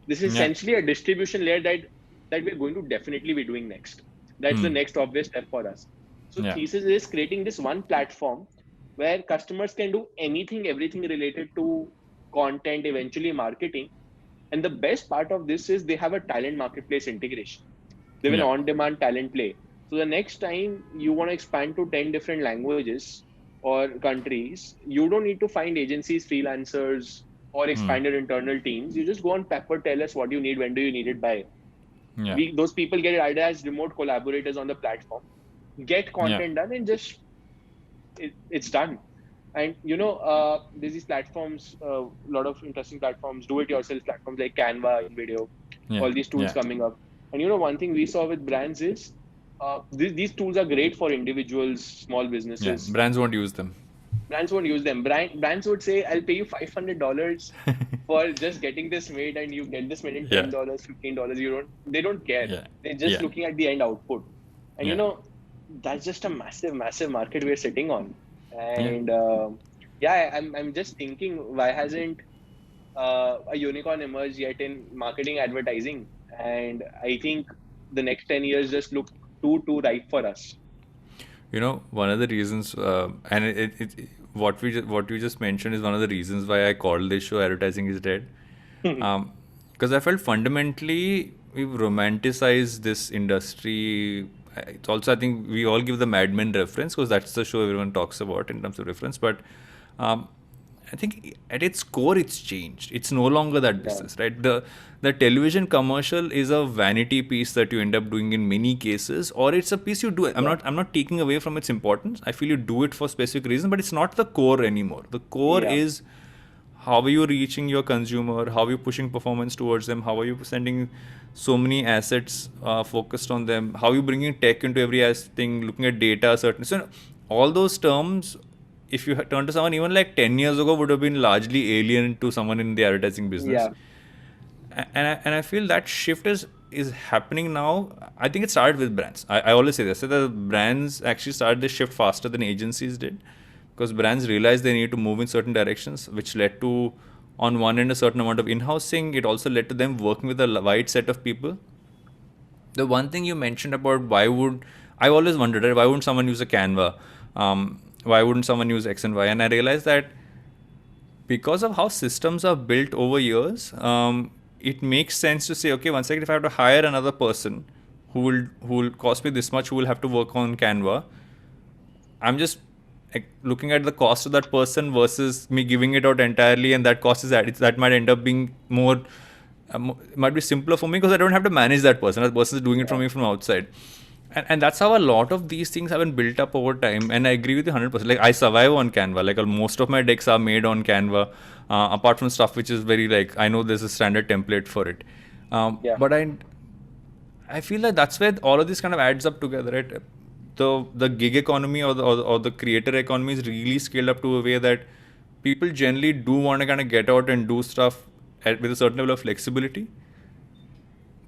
This is Yeah. essentially a distribution layer that we're going to definitely be doing next. That's the Hmm. next obvious step for us. So Yeah. thesis is creating this one platform where customers can do anything, everything related to content, eventually marketing. And the best part of this is they have a talent marketplace integration. They have an Yeah. on-demand talent play. So the next time you want to expand to 10 different languages or countries, you don't need to find agencies, freelancers, or Hmm. expand your internal teams. You just go on Pepper, tell us what you need, when do you need it by. Yeah. Those people get added as remote collaborators on the platform, get Yeah. content done, and just it's done. And there's these platforms, a lot of interesting platforms, do-it-yourself platforms like Canva, InVideo, Yeah. all these tools Yeah. coming up. And one thing we saw with brands is these tools are great for individuals, small Yeah. businesses. Brands won't use them. Brands won't use them. Brands would say, "I'll pay you $500 for just getting this made, and you get this made in Yeah. $10, $15." They don't care. Yeah. They're just Yeah. looking at the end output. And Yeah. that's just a massive, massive market we're sitting on. Yeah. And yeah, I'm just thinking, why hasn't a unicorn emerged yet in marketing advertising? And I think the next 10 years just look too ripe for us. One of the reasons, and what you just mentioned is one of the reasons why I called this show "Advertising is Dead," because I felt fundamentally we've romanticized this industry. It's also, I think, we all give the Mad Men reference because that's the show everyone talks about in terms of reference, but um, I think at its core, it's changed. It's no longer that Yeah, business, right? The television commercial is a vanity piece that you end up doing in many cases, or it's a piece you do. yeah, I'm not taking away from its importance. I feel you do it for specific reasons, but it's not the core anymore. The core yeah, is how are you reaching your consumer? How are you pushing performance towards them? How are you sending so many assets focused on them? How are you bringing tech into every thing, looking at data, certain. So all those terms, if you turn to someone even like 10 years ago, would have been largely alien to someone in the advertising business. yeah, And I feel that shift is happening now. I think it started with brands. I always say this. So the brands actually started this shift faster than agencies did, because brands realized they need to move in certain directions, which led to, on one end, a certain amount of in-housing. It also led to them working with a wide set of people. The one thing you mentioned about I've always wondered, right, why wouldn't someone use a Canva? Why wouldn't someone use X and Y? And I realized that because of how systems are built over years, it makes sense to say, okay, one second, if I have to hire another person who will cost me this much, who will have to work on Canva, I'm just like, looking at the cost of that person versus me giving it out entirely, and that cost is added. That might end up being more, it might be simpler for me because I don't have to manage that person. That person is doing it from yeah, me from outside. And that's how a lot of these things have been built up over time. And I agree with you 100%. Like, I survive on Canva. Like, most of my decks are made on Canva, apart from stuff which is very, like, I know there's a standard template for it. yeah, But I feel like that's where all of this kind of adds up together, right? The gig economy or the creator economy is really scaled up to a way that people generally do want to kind of get out and do stuff with a certain level of flexibility,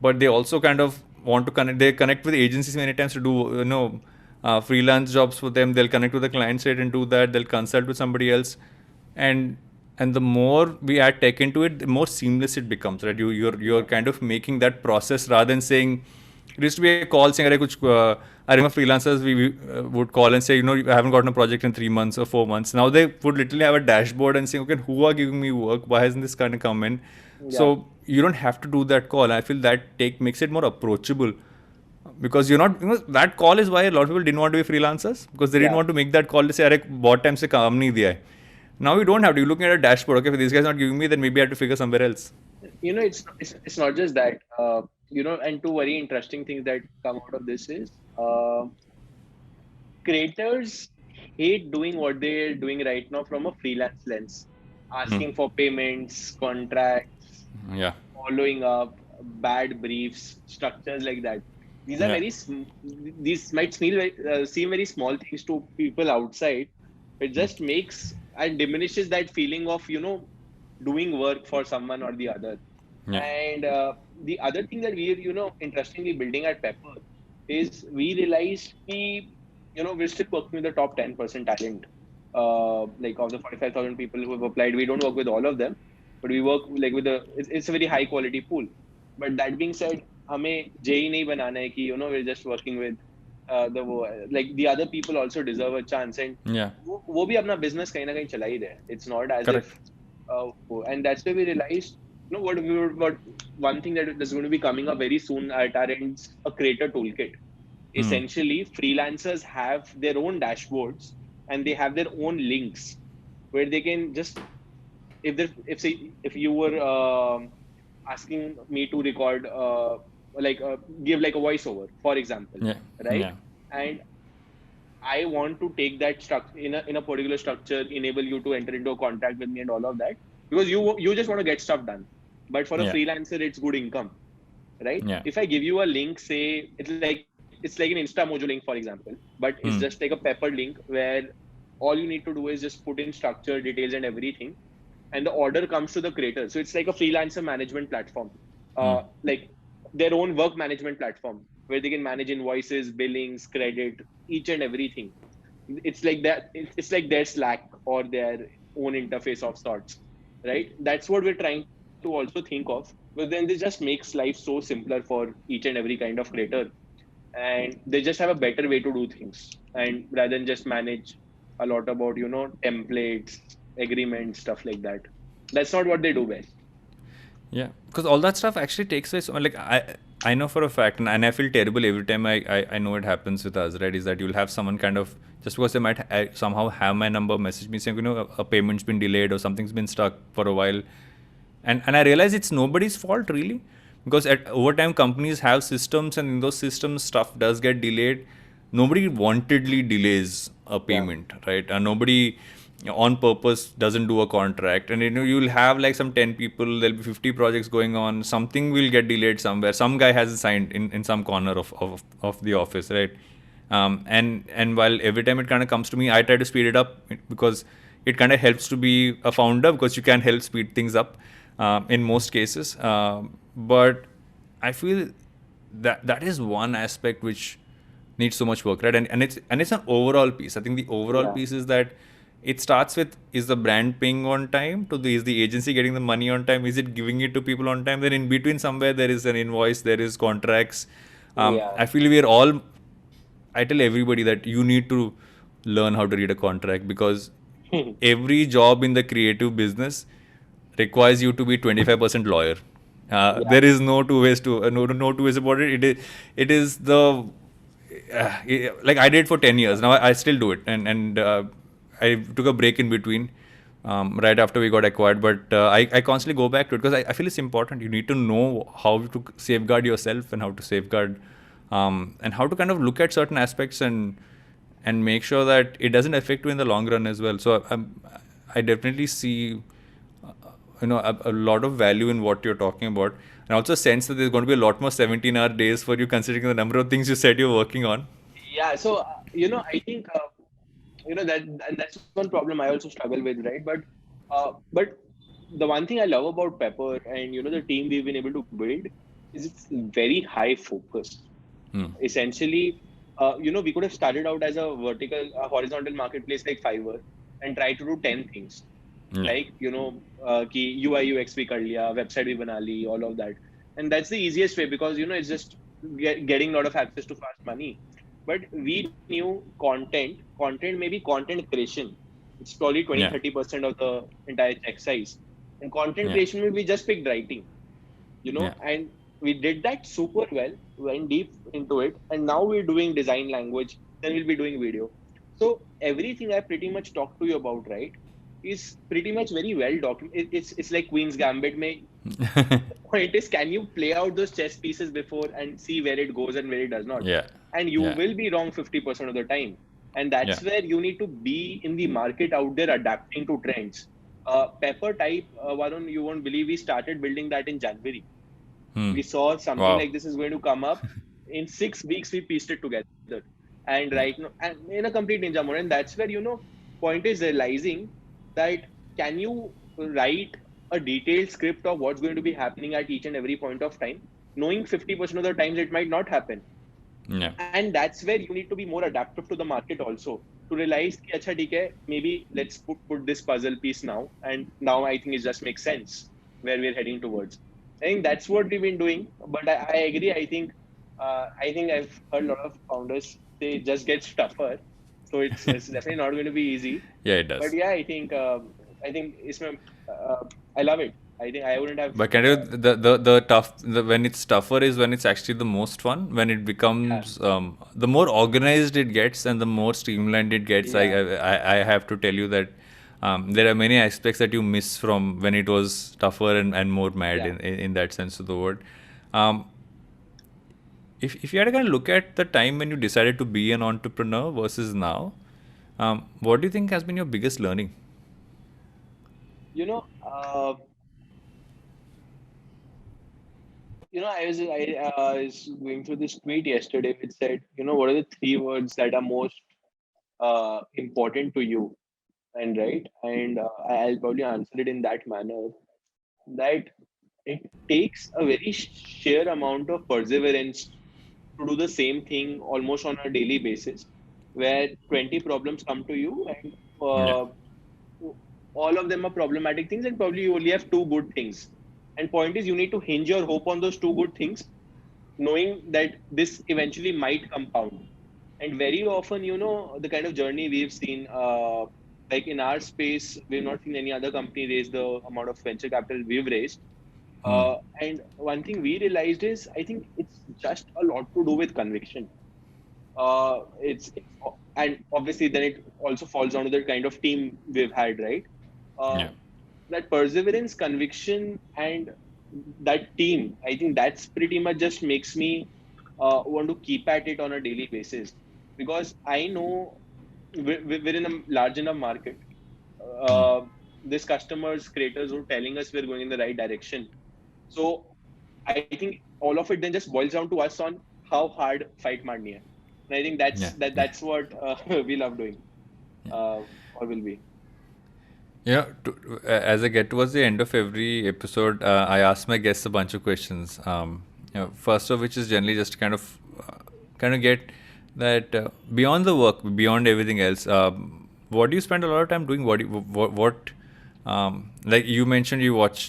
but they also kind of want to connect. They connect with agencies many times to do freelance jobs for them. They'll connect with the client side and do that. They'll consult with somebody else, and the more we add tech into it, the more seamless it becomes, right? You're kind of making that process rather than saying, it used to be a call saying, I remember freelancers would call and say, I haven't gotten a project in 3 months or 4 months. Now they would literally have a dashboard and saying, okay, who are giving me work? Why hasn't this kind of come in? yeah, So you don't have to do that call. I feel that take makes it more approachable, because you're not, that call is why a lot of people didn't want to be freelancers, because they didn't yeah. want to make that call to say, "Arey, बहुत time से काम नहीं दिया है." Now you don't have to. You're looking at a dashboard. Okay, if this guy's not giving me, then maybe I have to figure somewhere else. It's not just that. And two very interesting things that come out of this is creators hate doing what they're doing right now from a freelance lens, Hmm. asking for payments, contracts, Yeah. following up, bad briefs, structures like that. These are Yeah. very these might seem very small things to people outside. It just makes and diminishes that feeling of doing work for someone or the other. Yeah. And the other thing that we're interestingly building at Pepper is we realized we're still working with the top 10% talent. Like of the 45,000 people who have applied, we don't work with all of them, but we work like with it's a very high quality pool. But that being said, हमें JEE नहीं बनाना है कि we're just working with like the other people also deserve a chance, and Yeah. वो भी अपना business कहीं ना कहीं चला ही रहे हैं. It's not as if Correct. and that's why we realized what one thing that is going to be coming up very soon at our end is a creator toolkit. Essentially, freelancers have their own dashboards and they have their own links where they can just if you were asking me to record like give like a voiceover, for example, Yeah. right? Yeah. And I want to take that structure in a particular structure, enable you to enter into a contract with me and all of that, because you just want to get stuff done. But for a Yeah. freelancer, it's good income, right? Yeah. If I give you a link, say it's like an Instamojo link, for example, but it's just like a Pepper link where all you need to do is just put in structure, details, and everything, and the order comes to the creator. So it's like a freelancer management platform, like their own work management platform where they can manage invoices, billings, credit, each and everything. It's like that. It's like their Slack or their own interface of sorts, right? That's what we're trying to also think of. But then this just makes life so simpler for each and every kind of creator, and they just have a better way to do things, and rather than just manage a lot about templates, agreements, stuff like that. That's not what they do best. Yeah, because all that stuff actually takes away. So, like I know for a fact, and I feel terrible every time I know it happens with us. Right, is that you'll have someone kind of just because they might somehow have my number, message me saying a payment's been delayed or something's been stuck for a while, and I realize it's nobody's fault really, because over time companies have systems, and in those systems stuff does get delayed. Nobody wantedly delays a Yeah. payment, right? And nobody on purpose doesn't do a contract, and you'll have like some 10 people, there'll be 50 projects going on, something will get delayed somewhere, some guy hasn't signed in some corner of the office, right? And while every time it kind of comes to me, I try to speed it up because it kind of helps to be a founder, because you can help speed things up in most cases. But I feel that is one aspect which needs so much work, right? And it's an overall piece. I think the overall Yeah. piece is that it starts with, is the brand paying on time? Is the agency getting the money on time? Is it giving it to people on time? Then in between somewhere there is an invoice, there is contracts. Yeah. I feel we are all. I tell everybody that you need to learn how to read a contract, because every job in the creative business requires you to be 25% lawyer. Yeah. There is no two ways to no two ways about it. It is the like I did for 10 years now. I still do it, and I took a break in between right after we got acquired, but I constantly go back to it because I feel it's important. You need to know how to safeguard yourself and how to safeguard and how to kind of look at certain aspects and make sure that it doesn't affect you in the long run as well. So I definitely see a lot of value in what you're talking about, and also sense that there's going to be a lot more 17-hour days for you, considering the number of things you said you're working on. Yeah. So I think that and that's one problem I also struggle with, right? But the one thing I love about Pepper and the team we've been able to build is it's very high focus. Essentially, we could have started out as a horizontal marketplace like Fiverr and try to do 10 things. Yeah. Like कि UI UX भी कर लिया, website भी बना ली, all of that, and that's the easiest way because it's just getting a lot of access to fast money. But we knew content maybe content creation. It's probably 20-30% of the entire check size, and content creation we just picked writing, and we did that super well, went deep into it, and now we're doing design language, then we'll be doing video. So everything I pretty much talked to you about, right, is pretty much very well documented. It's like Queen's Gambit. The point is, can you play out those chess pieces before and see where it goes and where it does not? Yeah. And you will be wrong 50% of the time. And that's where you need to be in the market out there adapting to trends. Pepper type, Varun, you won't believe we started building that in January. We saw something like this is going to come up. in 6 weeks we pieced it together, and right now, and in a complete ninja mode. And that's where, point is realizing that can you write a detailed script of what's going to be happening at each and every point of time, knowing 50% of the times it might not happen. Yeah. And that's where you need to be more adaptive to the market also, to realize कि अच्छा ठीक है, maybe let's put this puzzle piece now, and now I think it just makes sense where we're heading towards. I think that's what we've been doing. But I agree. I think I've heard a lot of founders say it just gets tougher, so it's definitely not going to be easy. Yeah, it But does. yeah, I think I love it. I think I wouldn't have But can you when it's tougher is when it's actually the most fun, when it yeah, becomes the more organized it gets and the more streamlined it gets. yeah, I have to tell you that there are many aspects that you miss from when it was tougher and more mad yeah. in that sense of the word. Um, if you had to kind of look at the time when you decided to be an entrepreneur versus now, what do you think has been your biggest learning? You know, uh, I was going through this tweet yesterday which said, what are the three words that are most important to you? And right, and I'll probably answer it in that manner, that it takes a very sheer amount of perseverance to do the same thing almost on a daily basis, where 20 problems come to you, and Yeah. all of them are problematic things, and probably you only have two good things. And point is, you need to hinge your hope on those two good things, knowing that this eventually might compound. And very often, the kind of journey we've seen, like in our space, we've not seen any other company raise the amount of venture capital we've raised. Hmm. And one thing we realized is, I think it's just a lot to do with conviction. It's and obviously then it also falls down to the kind of team we've had, right? Uh, Yeah. that perseverance, conviction, and that team, I think that's pretty much just makes me want to keep at it on a daily basis, because I know we're in a large enough market. Hmm. Uh, this customers, creators who are telling us we're going in the right direction. So I think all of it then just boils down to us on how hard fight marni hai. And I think Yeah. Yeah. that's what we love doing, or will be. As I get towards the end of every episode, I ask my guests a bunch of questions. First of which is generally just kind of get that beyond the work, beyond everything else, what do you spend a lot of time doing? Like you mentioned,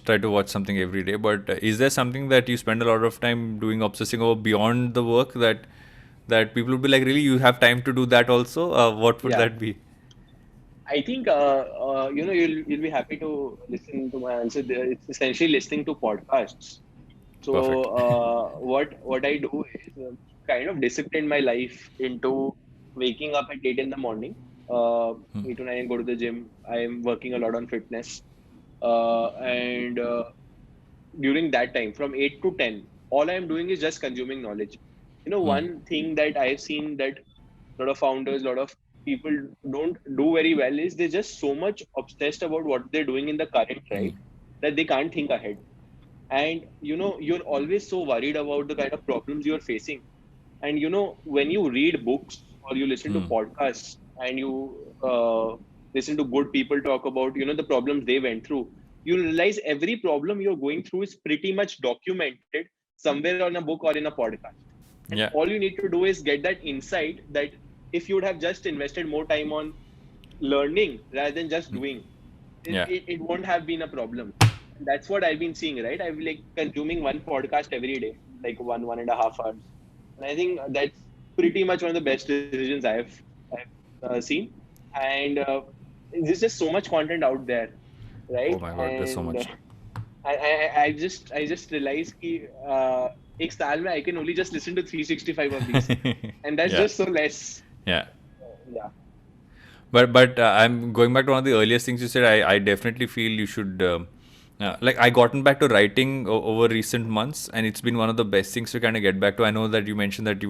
try to watch something every day, but is there something that you spend a lot of time doing, obsessing over beyond the work that people would be like, really, you have time to do that also? What would Yeah, that be? I think you'll be happy to listen to my answer there. It's essentially listening to podcasts. So Perfect. what I do is kind of discipline my life into waking up at 8 in the morning, 8 to 9, and go to the gym. I am working a lot on fitness, and during that time from 8 to 10, all I'm doing is just consuming knowledge. Hmm. One thing that I've seen that a lot of founders, a lot of people don't do very well is they're just so much obsessed about what they're doing in the current, Hmm. right, that they can't think ahead. And you're always so worried about the kind of problems you're facing. And when you read books or you listen to Hmm. podcasts, and you listen to good people talk about the problems they went through, you realize every problem you're going through is pretty much documented somewhere on a book or in a podcast. And Yeah. all you need to do is get that insight, that if you would have just invested more time on learning rather than just doing, it, Yeah. it, it won't have been a problem. And that's what I've been seeing, right? I've like consuming one podcast every day, like 1.5 hours. And I think that's pretty much one of the best decisions I've seen. And there's just so much content out there, Oh right? my God, there's so And much. I just realized कि एक साल में I can only just listen to 365 of these, and that's Yeah. just so less. Yeah. Yeah, But I'm going back to one of the earliest things you said. I definitely feel you should like I gotten back to writing over recent months, and it's been one of the best things to kind of get back to. I know that you mentioned that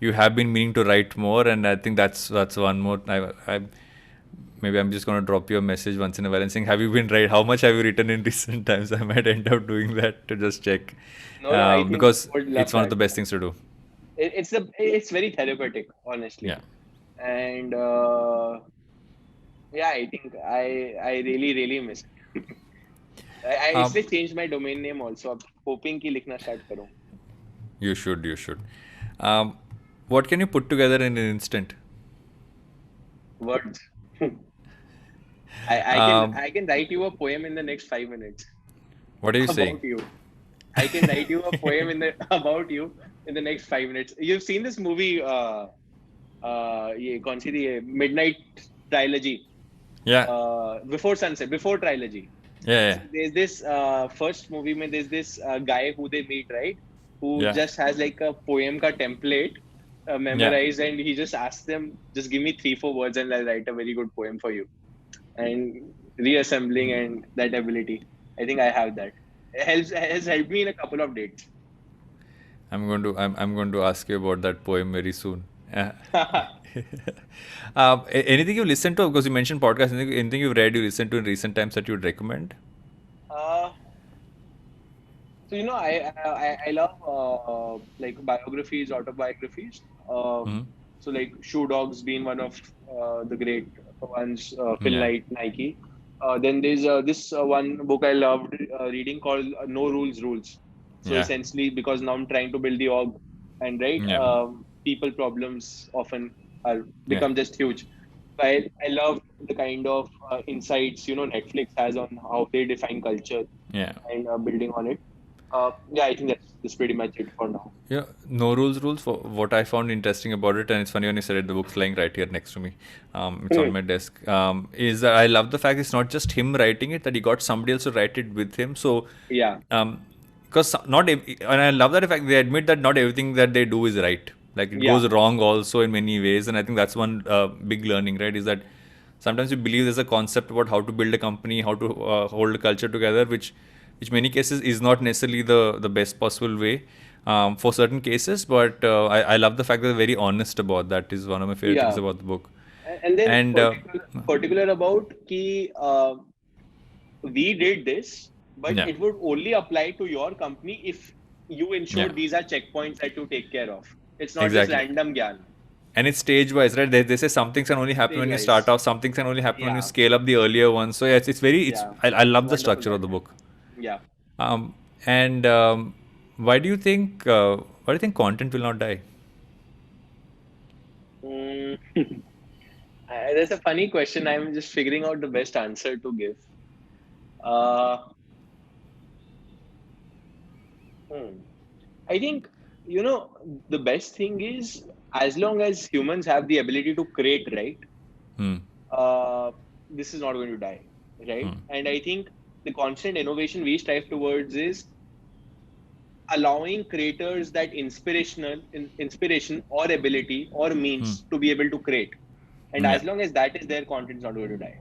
you have been meaning to write more, and I think that's one more. I maybe I'm just gonna drop you a message once in a while and saying, have you been right? How much have you written in recent times? I might end up doing that to just check no, I think because would it's love one of that. the best things to do. it's very therapeutic, honestly. Yeah. And yeah, I think I really miss it. I Um, इसलिए changed my domain name also. अब hoping कि लिखना start करूँ. you should. You should. Um, what can you put together in an instant? Words. Um, I can write you a poem in the next 5 minutes what are you saying? about you. I can write you a poem in the about you in the next 5 minutes. You've seen this movie, ये कौन सी थी ये Midnight Trilogy, Yeah. Before Sunset, Before Trilogy. Yeah. So there's this first movie में there's this guy who they meet, right? Who Yeah. just has like a poem ka template Yeah. memorized, and he just asks them, just give me 3-4 words and I'll write a very good poem for you. And reassembling and that ability, I think I have that. It has helped me in a couple of dates. I'm going to ask you about that poem very soon. Anything you listen to? Because you mentioned podcast. Anything you've read, you listened to in recent times that you would recommend? uh, so I love like biographies, autobiographies. Hmm. So like Shoe Dogs being one of the great ones, Phil Yeah. Knight, Nike. Then there's this one book I loved reading called No Rules Rules. So Yeah. essentially, because now I'm trying to build the org, and right, Yeah. people problems often are Yeah. become just huge. I love the kind of insights Netflix has on how they define culture Yeah. and building on it. Yeah, I think that's pretty much it for now. Yeah, no rules. For what I found interesting about it, and it's funny when you said it, the book's lying right here next to me. It's on my desk. Is that I love the fact it's not just him writing it; that he got somebody else to write it with him. So, Yeah, because and I love that fact they admit that not everything that they do is right. Like it yeah, goes wrong also in many ways, and I think that's one big learning, right? Is that sometimes you believe there's a concept about how to build a company, how to hold a culture together, which many cases is not necessarily the best possible way for certain cases. But I love the fact that they're very honest about that. Is one of my favorite things yeah. about the book. And then And particular about ki we did this, but yeah, it would only apply to your company if you ensure yeah, these are checkpoints that you take care of. It's not just exactly. random gyan. And it's stage wise, right? They say some things can only happen when you start Stage-wise. off, some things can only happen when you Yeah, scale up the earlier ones. So yeah, it's very, yeah. I love the Wonderful structure of the diagram. book. Yeah. And why do you think content will not die? Mm. That's a funny question. I'm just figuring out the best answer to give. Uh, hmm. I think, the best thing is as long as humans have the ability to create, right? Hmm. This is not going to die, right? Hmm. And I think the constant innovation we strive towards is allowing creators that inspiration or ability or Hmm. means to be able to create. And Yeah. as long as that is there, content is not going to die.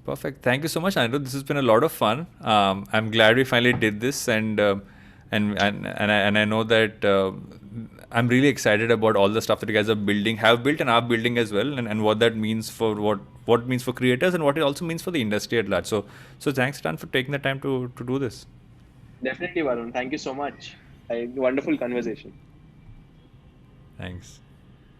Perfect. Thank you so much, Andrew. This has been a lot of fun. I'm glad we finally did this, and I know that I'm really excited about all the stuff that you guys are building, have built, and are building as well, and what that means for what it means for creators and what it also means for the industry at large. So thanks, Dan, for taking the time to do this. Definitely, Varun. Thank you so much. Wonderful conversation. Thanks.